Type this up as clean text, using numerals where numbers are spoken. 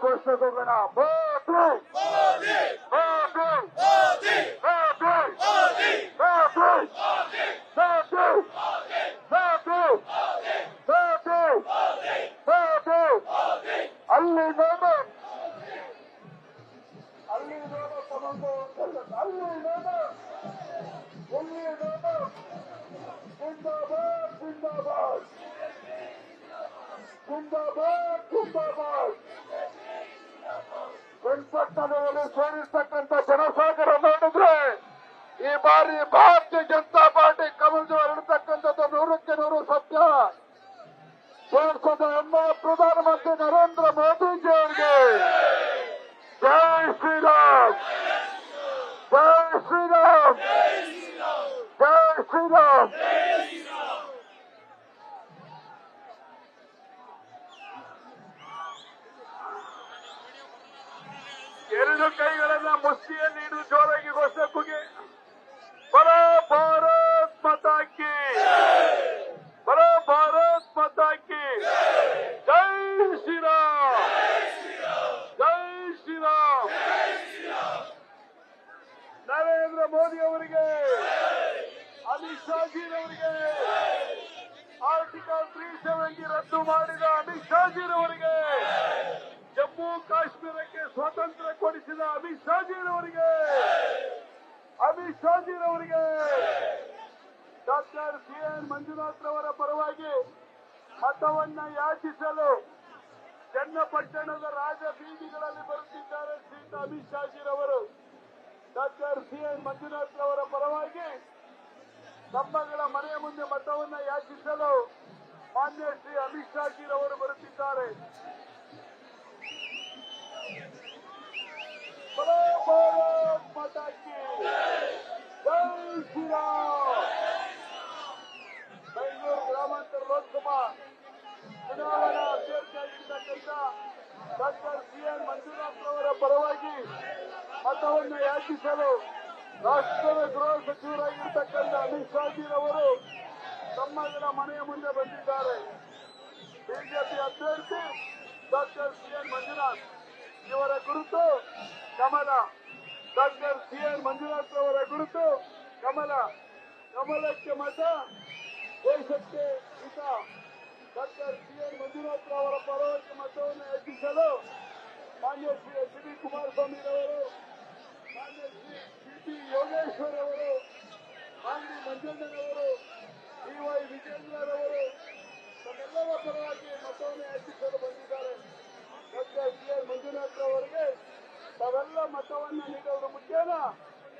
ಘೋಷಣೆಗೆ ಹೋಗೋಣ. ಮೋದಿ ಮೋದಿ ಮೋದಿ ಮೋದಿ ಮೋದಿ ಅಲ್ಲಿ ನೋಡು, ಅಲ್ಲಿ ನೋಡು ತಗೊಂಡು ಅಲ್ಲಿ ನೋಡು, ಇಲ್ಲಿ ನೋಡು. ಜಿಂದಾಬಾದ್ ಜಿಂದಾಬಾದ್ ಜಿಂದಾಬಾದ್ ಜಿಂದಾಬಾದ್. ವೆಂಕಟನಗರದಲ್ಲಿ ಸೇರಿರ್ತಕ್ಕಂಥ ಜನಸಾಗರ ನೋಡಿದ್ರೆ ಈ ಬಾರಿ ಭಾರತೀಯ ಜನತಾ ಪಾರ್ಟಿ ಕಮಲದ ಹರಡತಕ್ಕಂಥದ್ದು 100ಕ್ಕೆ 100 ಸತ್ಯ. ದೇಶದ ಹೆಮ್ಮೆಯ ಪ್ರಧಾನಮಂತ್ರಿ ನರೇಂದ್ರ ಮೋದಿಜಿ ಅವರಿಗೆ ಜೈ ಶ್ರೀರಾಮ್, ಜೈ ಶ್ರೀರಾಮ್, ಜೈ ಶ್ರೀರಾಮ್. ಎರಡು ಕೈಗಳನ್ನ ಮುಷ್ಟಿಯಲ್ಲಿ ಹಿಡಿದು ಜೋರಾಗಿ ಘೋಷಣೆ ಕೂಗಿ ಬರೋ ಭಾರತ್ ಮಾತಾ ಕಿ, ಬರೋ ಭಾರತ್ ಮಾತಾ ಕಿ. ಜೈ ಶ್ರೀರಾಮ್, ಜೈ ಶ್ರೀರಾಮ್. ನರೇಂದ್ರ ಮೋದಿ ಅವರಿಗೆ, ಅಮಿತ್ ಶಾ ಜಿರವರಿಗೆ, ಆರ್ಟಿಕಲ್ 370 ರದ್ದು ಮಾಡಿದ ಅಮಿತ್ ಶಾ ಜಿರವರಿಗೆ, ಜಮ್ಮು ಕಾಶ್ಮೀರಕ್ಕೆ ಸ್ವಾತಂತ್ರ್ಯ ಕೊಡಿಸಿದ ಅಮಿತ್ ಶಾ ಜಿರವರಿಗೆ, ಅಮಿತ್ ಶಾ ಜಿರವರಿಗೆ ಡಾಕ್ಟರ್ ಸಿ.ಎನ್. ಮಂಜುನಾಥ್ ರವರ ಪರವಾಗಿ ಮತವನ್ನ ಯಾಚಿಸಲು ಚನ್ನಪಟ್ಟಣದ ರಾಜ ಬೀದಿಗಳಲ್ಲಿ ಬರುತ್ತಿದ್ದಾರೆ ಶ್ರೀಯುತ ಅಮಿತ್ ಶಾ ಜಿರವರು. Doctor C N. ಮಂಜುನಾಥ್ ರವರ ಪರವಾಗಿ ತಮ್ಮಗಳ ಮನೆಯ ಮುಂದೆ ಮತವನ್ನ ಯಾಚಿಸಲು ಮಾನ್ಯ ಶ್ರೀ ಅಮಿತ್ ಶಾ ಜಿರವರು ಬರುತ್ತಿದ್ದಾರೆ. ಬರೋ ಭಾರತ್ ಮಾತಾ ಕಿ, ಜೈ ಶ್ರೀರಾಮ್. ಬೆಂಗಳೂರು ಗ್ರಾಮಾಂತರ ಲೋಕಸಭಾ ಚುನಾವಣಾ ಅಭ್ಯರ್ಥಿಯಾಗಿರ್ತಕ್ಕಂಥ ಡಾಕ್ಟರ್ ಸಿ.ಎನ್. ಮಂಜುನಾಥ್ ಅವರ ಪರವಾಗಿ ಮತವನ್ನು ಯಾಚಿಸಲು ರಾಷ್ಟ್ರದ ಗೃಹ ಸಚಿವರಾಗಿರ್ತಕ್ಕಂಥ ಅಮಿತ್ ಶಾ ಜಿರವರು ತಮ್ಮಗಳ ಮನೆಯ ಮುಂದೆ ಬಂದಿದ್ದಾರೆ. ಬಿಜೆಪಿ ಅಭ್ಯರ್ಥಿ ಡಾಕ್ಟರ್ ಸಿ.ಎನ್. ಮಂಜುನಾಥ್ ಇವರ ಕುರಿತು ಕಮಲ, ಡಾಕ್ಟರ್ ಸಿ.ಎನ್. ಮಂಜುನಾಥ್ ಅವರ ಕುರಿತು ಕಮಲ, ಕಮಲಕ್ಕೆ ಮತ, ದೇಶಕ್ಕೆ ಹಿತ. Doctor C N. ಮಂಜುನಾಥ್ ಅವರ ಪರವಾಗಿ ಮತವನ್ನು ಯಾಚಿಸಲು ಮಾನ್ಯ ಶ್ರೀ ಎಚ್.ಡಿ. ಕುಮಾರಸ್ವಾಮಿ ರವರು, ಮಾನ್ಯ ಶ್ರೀ ಸಿ.ಪಿ. ಯೋಗೇಶ್ವರ್ ಅವರು, ಮಾನ್ಯ ಮಂಜಣ್ಣನವರು, ಡಿ.ವೈ. ವಿಜೇಂದ್ರರವರು ತಮ್ಮೆಲ್ಲರ ಪರವಾಗಿ ಮತವನ್ನು ಯಾಚಿಸಲು ಬಂದಿದ್ದಾರೆ. Doctor C N. ಮಂಜುನಾಥ್ ಅವರಿಗೆ ತಾವೆಲ್ಲ ಮತವನ್ನು ನೀಡುವುದರ ಮುಖೇನ